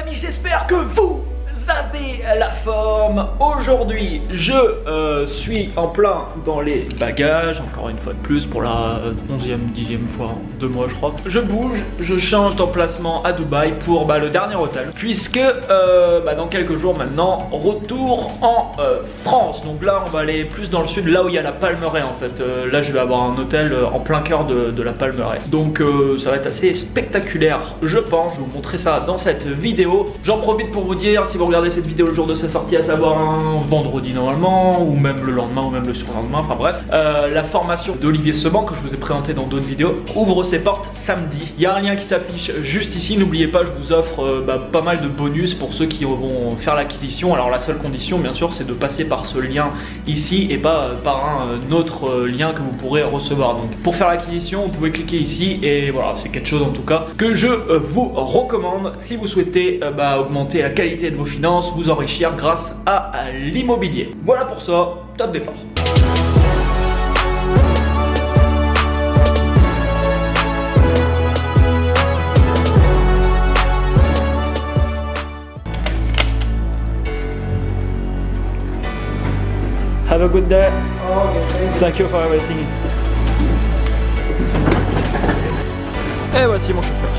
amis, j'espère que vous avez la forme. Aujourd'hui, je suis en plein dans les bagages, encore une fois de plus pour la 11e, 10e fois en 2 mois je crois. Je bouge, je change d'emplacement à Dubaï pour le dernier hôtel, puisque dans quelques jours maintenant, retour en France. Donc là, on va aller plus dans le sud, là où il y a la Palmeraie en fait. Là, je vais avoir un hôtel en plein cœur de la Palmeraie. Donc ça va être assez spectaculaire, je pense. Je vais vous montrer ça dans cette vidéo. J'en profite pour vous dire, si vous regardez cette vidéo le jour de sa sortie, à savoir un vendredi normalement, ou même le lendemain, ou même le surlendemain, enfin bref, la formation d'Olivier Seban que je vous ai présenté dans d'autres vidéos ouvre ses portes samedi. Il y a un lien qui s'affiche juste ici. N'oubliez pas, je vous offre pas mal de bonus pour ceux qui vont faire l'acquisition. Alors la seule condition bien sûr, c'est de passer par ce lien ici et pas par un autre lien que vous pourrez recevoir. Donc pour faire l'acquisition, vous pouvez cliquer ici et voilà, c'est quelque chose en tout cas que je vous recommande si vous souhaitez augmenter la qualité de vos finances, vous enrichir grâce à l'immobilier. Voilà pour ça, top départ. Have a good day. Thank you for everything. Et voici mon chauffeur.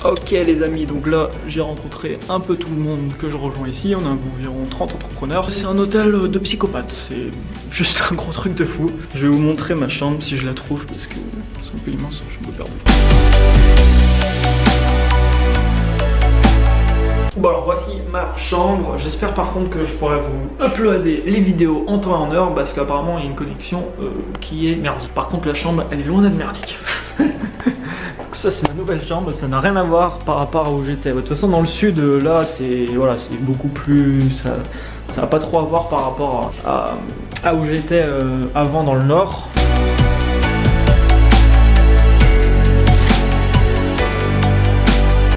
Ok les amis, donc là j'ai rencontré un peu tout le monde que je rejoins ici. On a environ 30 entrepreneurs. C'est un hôtel de psychopathe, c'est juste un gros truc de fou. Je vais vous montrer ma chambre si je la trouve parce que c'est un peu immense, je suis un peu perdu. Bon alors voici ma chambre. J'espère par contre que je pourrai vous uploader les vidéos en temps et en heure parce qu'apparemment il y a une connexion qui est merdique. Par contre la chambre elle est loin d'être merdique. Ça c'est ma nouvelle chambre, ça n'a rien à voir par rapport à où j'étais. De toute façon dans le sud là c'est voilà, c'est beaucoup plus, ça n'a pas trop à voir par rapport à où j'étais avant dans le nord.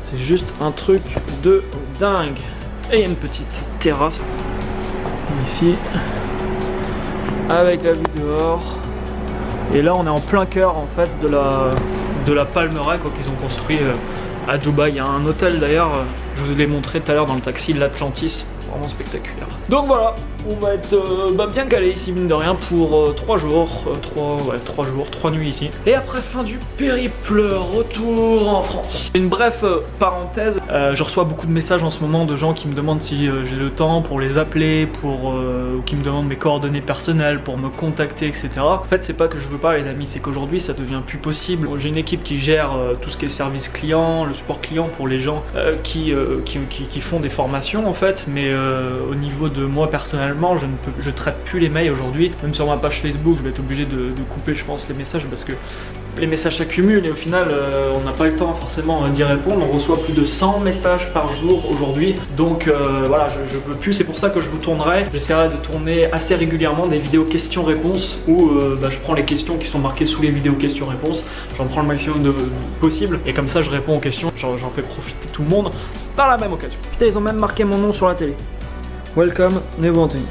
C'est juste un truc de dingue. Et il y a une petite terrasse ici avec la vue dehors. Et là on est en plein cœur en fait de la Palmeraie qu'ils ont construit à Dubaï. Il y a un hôtel d'ailleurs, je vous l'ai montré tout à l'heure dans le taxi, l'Atlantis, vraiment spectaculaire. Donc voilà, on va être bien calé ici mine de rien pour 3 jours, 3 nuits ici. Et après fin du périple, retour en France. Une bref parenthèse, je reçois beaucoup de messages en ce moment de gens qui me demandent si j'ai le temps pour les appeler, ou qui me demandent mes coordonnées personnelles pour me contacter, etc. En fait c'est pas que je veux pas les amis, c'est qu'aujourd'hui ça devient plus possible. J'ai une équipe qui gère tout ce qui est service client, le support client pour les gens qui font des formations en fait, mais au niveau de moi personnellement, je traite plus les mails aujourd'hui. Même sur ma page Facebook, je vais être obligé de couper je pense les messages parce que les messages s'accumulent et au final on n'a pas le temps forcément d'y répondre. On reçoit plus de 100 messages par jour aujourd'hui, donc voilà, je peux plus. C'est pour ça que je vous tournerai, j'essaierai de tourner assez régulièrement des vidéos questions-réponses où je prends les questions qui sont marquées sous les vidéos questions-réponses, j'en prends le maximum possible et comme ça je réponds aux questions, j'en fais profiter tout le monde par la même occasion. Putain, ils ont même marqué mon nom sur la télé. Welcome, Nebo Anthony.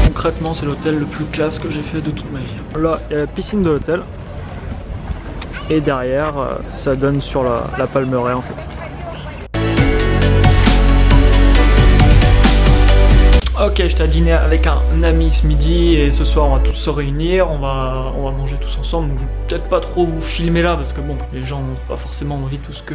Concrètement, c'est l'hôtel le plus classe que j'ai fait de toute ma vie. Là, il y a la piscine de l'hôtel. Et derrière, ça donne sur la Palmeraie en fait. Ok, j'étais à dîner avec un ami ce midi et ce soir on va tous se réunir, on va manger tous ensemble. Donc je vais peut-être pas trop vous filmer là parce que bon, les gens n'ont pas forcément envie de tout ce que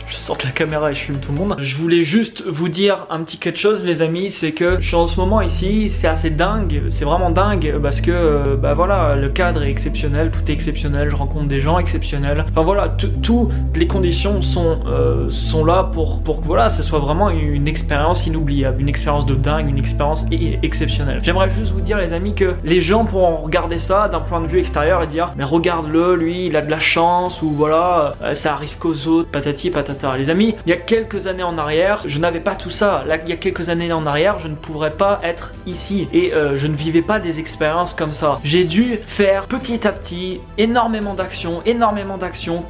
je sorte la caméra et je filme tout le monde. Je voulais juste vous dire un petit quelque chose les amis, c'est que je suis en ce moment ici, c'est assez dingue, c'est vraiment dingue parce que voilà, le cadre est exceptionnel, tout est exceptionnel, je rencontre des gens exceptionnels. Enfin voilà, toutes les conditions sont là pour que voilà, ce soit vraiment une expérience inoubliable, une expérience de dingue, une expérience expérience est exceptionnelle. J'aimerais juste vous dire les amis que les gens pourront regarder ça d'un point de vue extérieur et dire mais regarde-le, lui il a de la chance, ou voilà ça arrive qu'aux autres, patati patata. Les amis, il y a quelques années en arrière je n'avais pas tout ça. Là, il y a quelques années en arrière je ne pourrais pas être ici et je ne vivais pas des expériences comme ça. J'ai dû faire petit à petit énormément d'actions,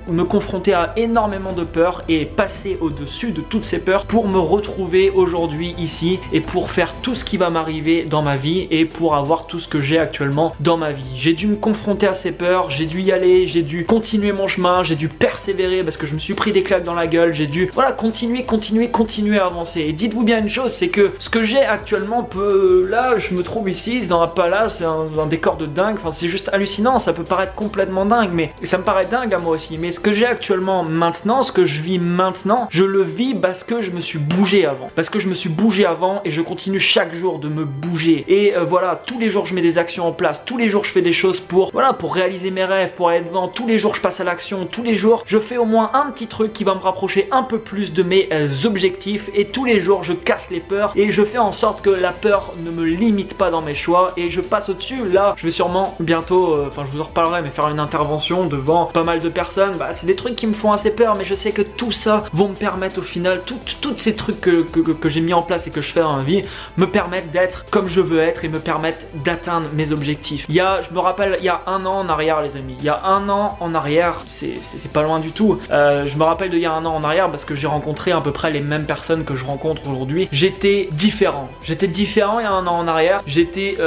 me confronter à énormément de peurs et passer au-dessus de toutes ces peurs pour me retrouver aujourd'hui ici et pour faire tout ce qui va m'arriver dans ma vie et pour avoir tout ce que j'ai actuellement dans ma vie. J'ai dû me confronter à ces peurs, j'ai dû y aller, j'ai dû continuer mon chemin, j'ai dû persévérer parce que je me suis pris des claques dans la gueule, j'ai dû voilà continuer à avancer. Et dites-vous bien une chose, c'est que ce que j'ai actuellement peut, là je me trouve ici dans un palace, c'est un décor de dingue, enfin c'est juste hallucinant, ça peut paraître complètement dingue, mais ça me paraît dingue à moi aussi, mais ce que j'ai actuellement maintenant, ce que je vis maintenant, je le vis parce que je me suis bougé avant, et je continue chaque jour de me bouger. Et voilà, tous les jours je mets des actions en place, tous les jours je fais des choses pour voilà, pour réaliser mes rêves, pour aller devant, tous les jours je passe à l'action, tous les jours je fais au moins un petit truc qui va me rapprocher un peu plus de mes objectifs, et tous les jours je casse les peurs et je fais en sorte que la peur ne me limite pas dans mes choix et je passe au-dessus. Là je vais sûrement bientôt, enfin je vous en reparlerai, mais faire une intervention devant pas mal de personnes. Bah, c'est des trucs qui me font assez peur, mais je sais que tout ça vont me permettre au final, tous ces trucs que j'ai mis en place et que je fais dans ma vie me permettent d'être comme je veux être et me permettent d'atteindre mes objectifs. Je me rappelle, il y a un an en arrière les amis, il y a un an en arrière, c'est pas loin du tout, je me rappelle d'il y a un an en arrière parce que j'ai rencontré à peu près les mêmes personnes que je rencontre aujourd'hui. J'étais différent il y a un an en arrière, j'étais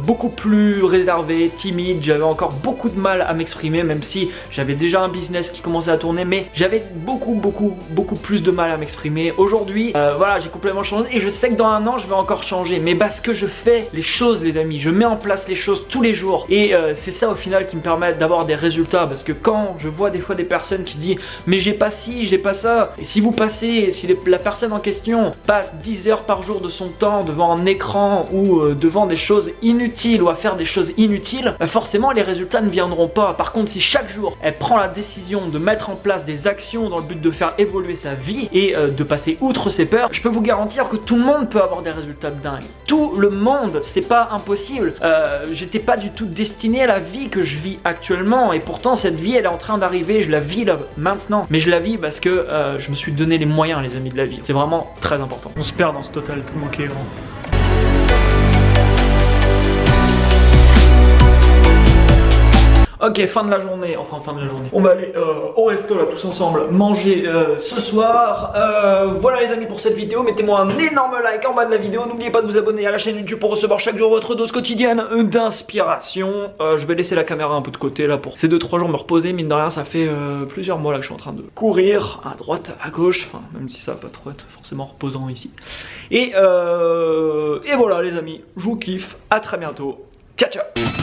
beaucoup plus réservé, timide, j'avais encore beaucoup de mal à m'exprimer, même si j'avais déjà un business qui commençait à tourner, mais j'avais beaucoup plus de mal à m'exprimer. Aujourd'hui voilà, j'ai complètement changé et je sais que dans un an je vais encore changer, mais parce que je fais les choses les amis, je mets en place les choses tous les jours et c'est ça au final qui me permet d'avoir des résultats. Parce que quand je vois des fois des personnes qui disent mais j'ai pas ci, j'ai pas ça, et si vous passez, si la personne en question passe 10 heures par jour de son temps devant un écran ou devant des choses inutiles ou à faire des choses inutiles, bah forcément les résultats ne viendront pas. Par contre, si chaque jour elle prend la décision de mettre en place des actions dans le but de faire évoluer sa vie et de passer outre ses peurs, je peux vous garantir que tout le monde peut avoir des résultats de dingue. Tout le monde, c'est pas impossible. J'étais pas du tout destiné à la vie que je vis actuellement et pourtant cette vie elle est en train d'arriver, je la vis là maintenant, mais je la vis parce que je me suis donné les moyens les amis de la vie. C'est vraiment très important. On se perd dans ce total tout manqué gros. Ok, fin de la journée, on va aller au resto là tous ensemble manger ce soir. Voilà les amis pour cette vidéo, mettez-moi un énorme like en bas de la vidéo. N'oubliez pas de vous abonner à la chaîne YouTube pour recevoir chaque jour votre dose quotidienne d'inspiration. Je vais laisser la caméra un peu de côté là pour ces 2-3 jours me reposer, mine de rien ça fait plusieurs mois là que je suis en train de courir à droite, à gauche, enfin même si ça va pas trop être forcément reposant ici. Et voilà les amis, je vous kiffe, à très bientôt, ciao ciao.